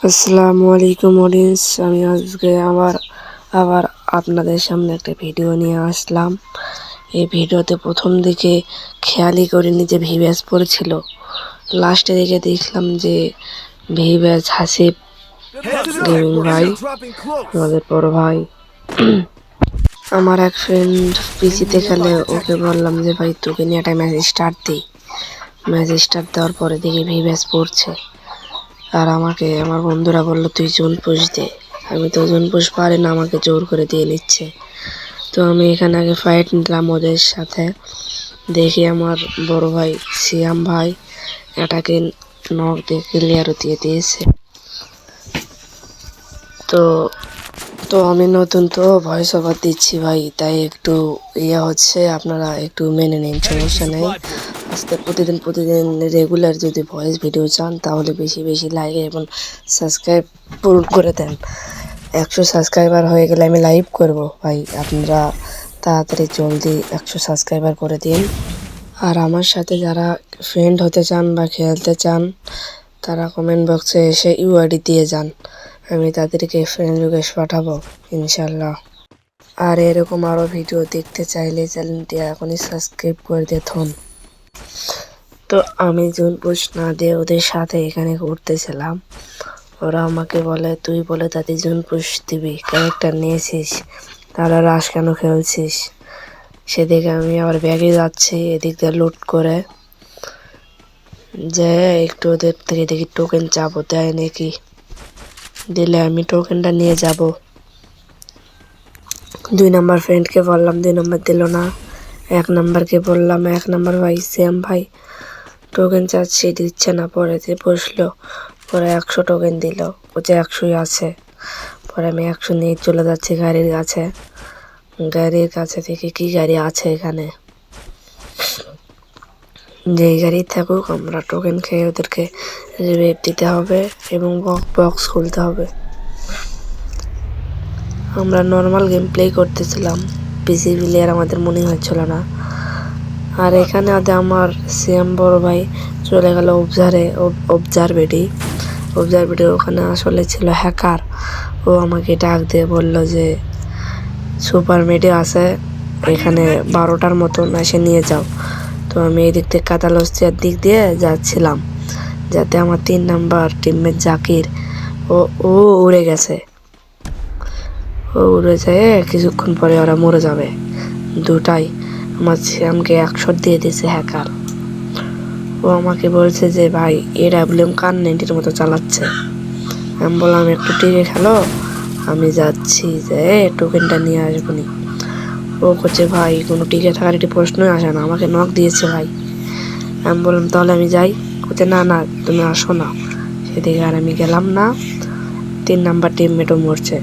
আসসালামু আলাইকুম অডিয়েন্স, আমি আজকে আবার আপনাদের সামনে একটা ভিডিও নিয়ে আসলাম। এই ভিডিওতে প্রথম দিকে খেয়ালই করিনি যে ভিভ্যাস পড়েছিল। লাস্টে দিকে দেখলাম যে ভিভ্যাস হাসিব গেমিং ভাই, আমাদের বড় ভাই। আমার এক ফ্রেন্ড পিসিতে খেলে, ওকে বললাম যে ভাই তোকে নিয়ে একটা ম্যাচ স্টার্ট দিই। ম্যাচ স্টার্ট দেওয়ার পরে দেখি ভিভ্যাস পড়ছে। আর আমাকে আমার বন্ধুরা বললো তুই জোন পুশ দে। আমি তো জোন পুশ পারি না, আমাকে জোর করে দিয়ে নিচ্ছে। তো আমি এখানে আগে ফাইট নিলাম ওদের সাথে। দেখি আমার বড় ভাই সিয়াম ভাই এটাকে নক দিয়ে ক্লিয়ার দিয়ে দিয়েছে। তো তো আমি নতুন তো ভয়েস ওভার দিচ্ছি ভাই, তাই একটু হচ্ছে, আপনারা একটু মেনে নিন, সমস্যা নেই। আজকে প্রতিদিন রেগুলার যদি ভয়েস ভিডিও চান তাহলে বেশি বেশি লাইক এবং সাবস্ক্রাইব পূরণ করে দেন। 100 সাবস্ক্রাইবার হয়ে গেলে আমি লাইভ করব ভাই, আপনারা তাড়াতাড়ি জলদি 100 সাবস্ক্রাইবার করে দিন। আর আমার সাথে যারা ফ্রেন্ড হতে চান বা খেলতে চান তারা কমেন্ট বক্সে এসে ইউআইডি দিয়ে যান, আমি তাদেরকে ফ্রেন্ড রিকোয়েস্ট পাঠাবো ইনশাল্লাহ। আর এরকম আরও ভিডিও দেখতে চাইলে চ্যানেলটি এখনই সাবস্ক্রাইব করে দেখুন। তো আমি জোন পুশ না দিয়ে ওদের সাথে এখানে ঘুরতেছিলাম। ওরা আমাকে বলে তুই বলে তাদের জোন পুশ দিবি, ক্যারেক্টার নিয়েছিস, তারা রাশ কেন খেলছিস। সেদিকে আমি আবার ব্যাগে যাচ্ছি, এদিক দিয়ে লুট করে যে একটু ওদের থেকে দেখি টোকেন চাপও দেয় নাকি, দিলে আমি টোকেনটা নিয়ে যাব। 2 নম্বর ফ্রেন্ডকে বললাম, 2 নম্বর দিল না। 1 নম্বরকে বললাম, 1 নম্বর ভাই শ্যাম ভাই টোকেন চাচ্ছি, দিচ্ছে না। পরে যে বসলো, পরে 100 টোকেন দিল, ও যে 100ই আছে। পরে আমি 100 নিয়ে চলে যাচ্ছি গাড়ির কাছে। গাড়ির কাছে থেকে কি গাড়ি আছে এখানে, যেই গাড়ি থাকুক আমরা টোকেন খেয়ে ওদেরকে রিভাইভ দিতে হবে এবং বক্স খুলতে হবে। আমরা নর্মাল গেম প্লে করতেছিলাম, পিসি প্লেয়ার আমাদের মনে হচ্ছিল না। আর এখানে আমার সিএম বড় ভাই চলে গেল অবজারভেটি ওখানে আসলে ছিল হ্যাকার। ও আমাকে ডাক দিয়ে বলল যে সুপার মেডি আছে এখানে 12টার মতন এসে নিয়ে যাও। তো আমি এই দিক থেকে কাতালস্তিয়ার দিক দিয়ে যাচ্ছিলাম, যাতে আমার 3 নাম্বার টিমমেট জাকির ও উড়ে গেছে। ও উড়ে যায়, কিছুক্ষণ পরে ওরা মরে যাবে দুটাই। আমার শ্যামকে 100 দিয়ে দিয়েছে হ্যাকার। ও আমাকে বলছে যে ভাই AWM কার 90-র মতো চালাচ্ছে। আমি বললাম একটু টিকে খেলো, আমি যাচ্ছি যে টোকেনটা নিয়ে আসবনি। ও করছে ভাই কোনো টিকে থাকার একটি প্রশ্নই আসে না, আমাকে নক দিয়েছে ভাই। আমি বললাম তাহলে আমি যাই, করছে না না তুমি আসো না। সেদিকে আর আমি গেলাম না। 3 নাম্বার টিমমেটও মরছে।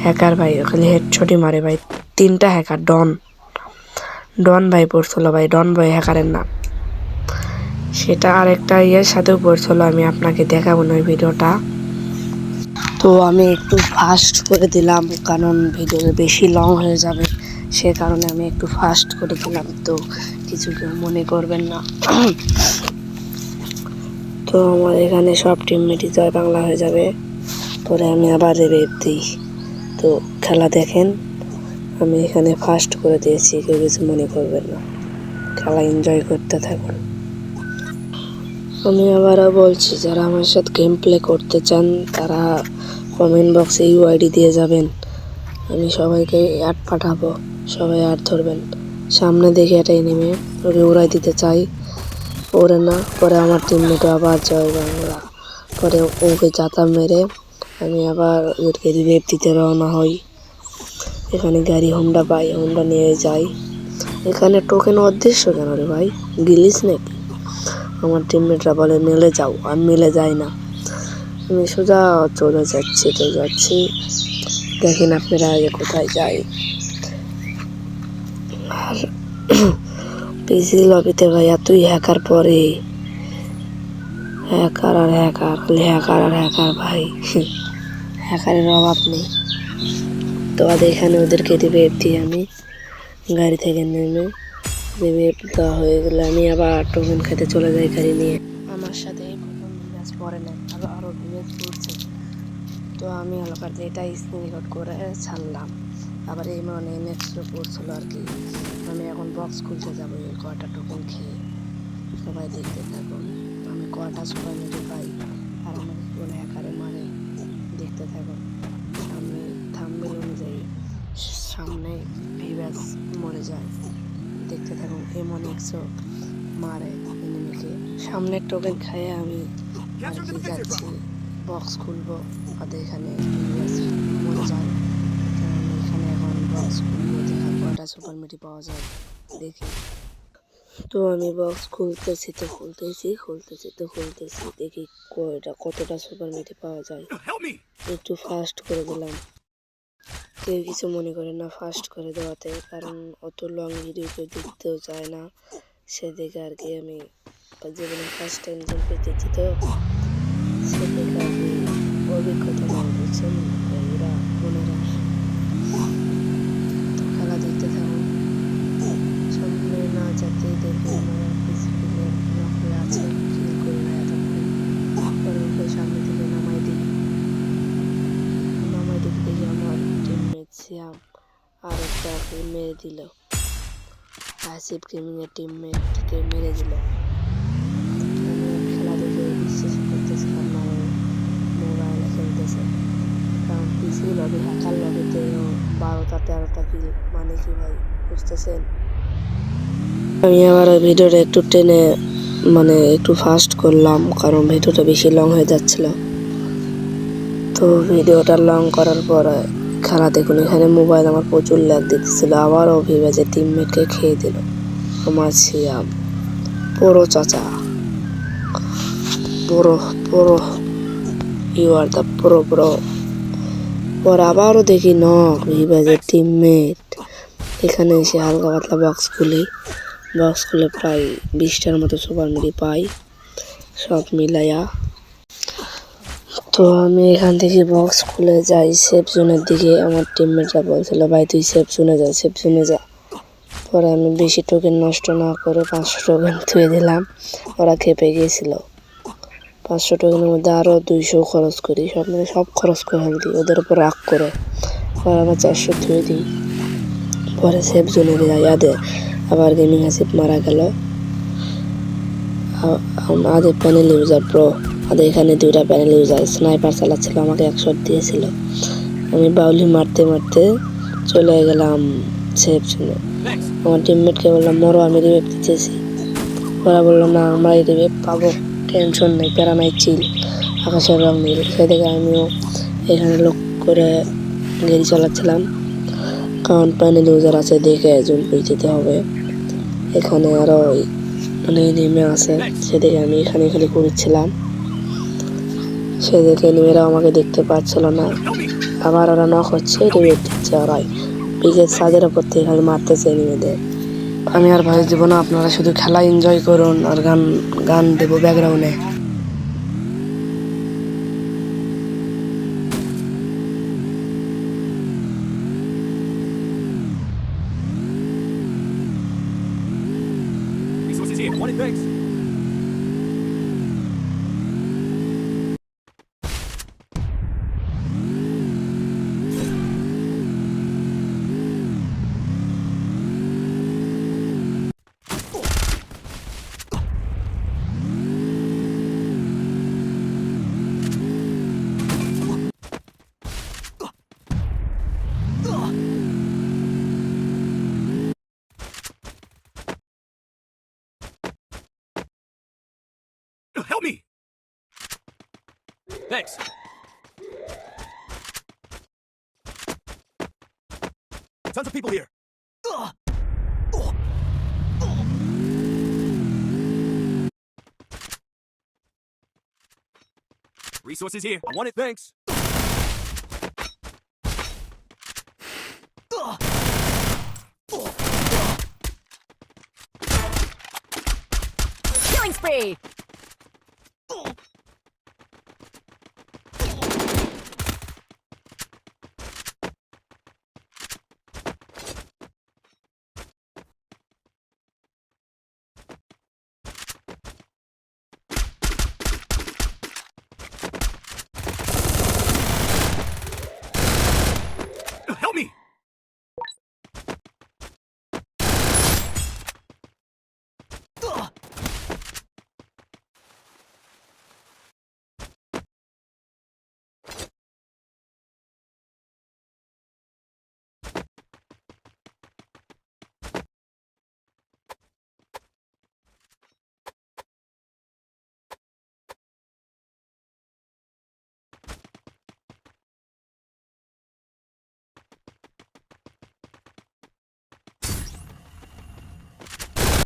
হ্যাকার ভাই ওখানে হেডশটই মারে ভাই, 3টা হ্যাকার। ডন ভাই পড়ছিল ভাই, ডন ভাই হ্যাকারের নাম। সেটা আরেকটা সাথেও পড়ছিল, আমি আপনাকে দেখাবো না ওই ভিডিওটা। তো আমি একটু ফাস্ট করে দিলাম, কারণ ভিডিও বেশি লং হয়ে যাবে, সে কারণে আমি একটু ফাস্ট করে দিলাম, তো কিছু কেউ মনে করবেন না। তো আমার এখানে সব টিমমেটই জয় বাংলা হয়ে যাবে, পরে আমি আবার রিভাইভ দিই। তো খেলা দেখেন, আমি এখানে ফাস্ট করে দিয়েছি, কেউ কিছু মনে করবেন না, খেলা এনজয় করতে থাকুন। আমি আবারও বলছি, যারা আমার সাথে গেম প্লে করতে চান তারা কমেন্ট বক্সে ইউআইডি দিয়ে যাবেন, আমি সবাইকে অ্যাড পাঠাবো, সবাই অ্যাড ধরবেন। সামনে দেখে এটাই নেমে ওকে উড়াই দিতে চাই, ওরে না। পরে আমার টিমমেটও আবার জয় বাংলা, পরে ওকে জাতা মেরে আমি আবার ওদেরকে রিভাইভ দিতে রওনা হই। এখানে গাড়ি হোন্ডা পাই, হোন্ডা নিয়ে যাই। এখানে টোকেন অদৃশ্য কেন রে ভাই, গিলিস নাকি? আমার টিমমেটরা বলে মেলে যাও, আমি মেলে যাই না, আমি সোজা চলে যাচ্ছি। দেখেন আপনারা আগে কোথায় যাই। আর পিসি লবিতে ভাই এতই হ্যাকার, পরে হ্যাকার আর হ্যাকার, খালি হ্যাকার আর হ্যাকার ভাই, হ্যাকারের অভাব নেই। তো এখানে ওদেরকে রিভাইভ দিই আমি গাড়ি থেকে নেমে। রিভাইভ দেওয়া হয়ে গেলে আমি আবার টোকেন খেতে চলে যাই গাড়ি নিয়ে। আমার সাথে এই প্রথম ম্যাচ পরে নেয়, আরও ম্যাচ পড়ছে। তো আমি এলাকার এটা স্ক্রিনশট করে ছাড়লাম। আবার এই মানে নেক্সট পড়ছিল আর কি। আমি এখন বক্স খুলতে যাবো এই কয়টা টোকেন খেয়ে। সবাই দেখতে থাকুন আমি কয়টা সুপার মিডি পাই আর আমাকে কোন হ্যাকারে মারে, দেখতে থাকুন। সামনে থাম্বনেল অনুযায়ী সামনে ভিভাস মরে যায়, দেখতে থাকুন। এমন 100 মারে এনিমিকে। সামনে টোকেন খাইয়ে আমি আর কি যাচ্ছি বক্স খুলবো, আর এখানে ভিভাস মরে যায়। তো আমি এখানে এখন বক্স খুলবো, দেখা কয়টা সুপার মিডি পাওয়া যায় দেখি। তো আমি বক্স খুলতেছি দেখি কতটা সুপার মিডি পাওয়া যায়। একটু ফাস্ট করে দিলাম, কেউ কিছু মনে করে না ফাস্ট করে দেওয়াতে, কারণ অত লং ভিডিও কেউ দেখতেও চায় না, সেদিকে আর কি আমি জীবনে ফার্স্ট টাইম গেম পেতেছি, তো সেদিকে আর কি অভিজ্ঞতা নেই, বুঝছেন এরা বোনেরা। তো খেলা দেখতে থাকুন, সামনে না যাতে দেখে আমার পিসিপিলের নকলে আছে, কিল করে না এতক্ষণ। পরে ওকে সামনে থেকে নামাই দেখি আমার টিমমেট সিয়াম আর একটা মেরে দিল, আসিফ গেমিং এর টিমমেটকে মেরে দিল। আমি খেলা দেখে বিশ্বাস করতেছিলাম না মোবাইলে খেলতেছে, কারণ পিসি লবি হ্যাকার লবিতে 12টা 13টা কিল, মানে কি ভাই বুঝতেছেন। আমি আবার ভিডিওটা একটু টেনে মানে একটু ফাস্ট করলাম, কারণ ভিডিওটা বেশি লং হয়ে যাচ্ছিল। তো ভিডিওটা লং করার পর খেলা দেখুন, এখানে মোবাইল আমার প্রচুর ল্যাগ দিতেছিল, আবারও ভিভাসের টিমমেটকে খেয়ে দিল আমার সিয়াম। পুরো চাচা, পুরো you are the pro bro. পর আবারও দেখি নক ভিভাসের টিমমেট। এখানে এসে হালকা পাতলা বক্স খুলে প্রায় 20টার মতো সুপার মিডি পাই সব মিলাইয়া। তো আমি এখান থেকে বক্স খুলে যাই সেফ জোনের দিকে। আমার টিমমেটরা বলছিল ভাই তুই সেফ জোনে যা। পরে আমি বেশি টোকেন নষ্ট না করে 500 টোকেন থুয়ে দিলাম, ওরা খেপে গিয়েছিল। 500 টোকেনের মধ্যে আরও 200 খরচ করি, সব খরচ করে ফেলতি ওদের উপর রাগ করে। পরে আবার 400 থুয়ে দিই, পরে সেফ জোনে যাই। আবার গেমিং আসিফ মারা গেল। আদের প্যানেল ইউজার প্রো, আদের এখানে 2টা প্যানেল ইউজার স্নাইপার চালাচ্ছিল, আমাকে 1 শট দিয়েছিল। আমি বাউলি মারতে চলে গেলাম সেফ জোনে। আমার টিমমেটকে বললাম মরো, আমি রিভেভ দিতেছি। ওরা বললো না আমরা এই রিভেভ পাবো, টেনশন নেই, প্যারা নাই, চিল। আকাশের রং নীল, সেদিকে আমিও এখানে লোক করে গাড়ি চালাচ্ছিলাম, কারণ প্যানেল ইউজার আছে দেখে জুম করে যেতে হবে। এখানে আরও মানে নেমে আছে, সেদিকে আমি এখানে ঘুরছিলাম, সেদিকে নেমেরা আমাকে দেখতে পাচ্ছিল না। আবার ওরা নক হচ্ছে, রিভেভ দিচ্ছে, ওরাই পিকের ছাদের ওপর থেকে খালি মারতেছে নেমেদের। আমি আর ভয়েস দেবো না, আপনারা শুধু খেলা এনজয় করুন, আর গান দেবো ব্যাকগ্রাউন্ডে। Resources here. Wanted, thanks. Help me! Thanks. Tons of people here. Resources here. I want it, thanks. Killing spree!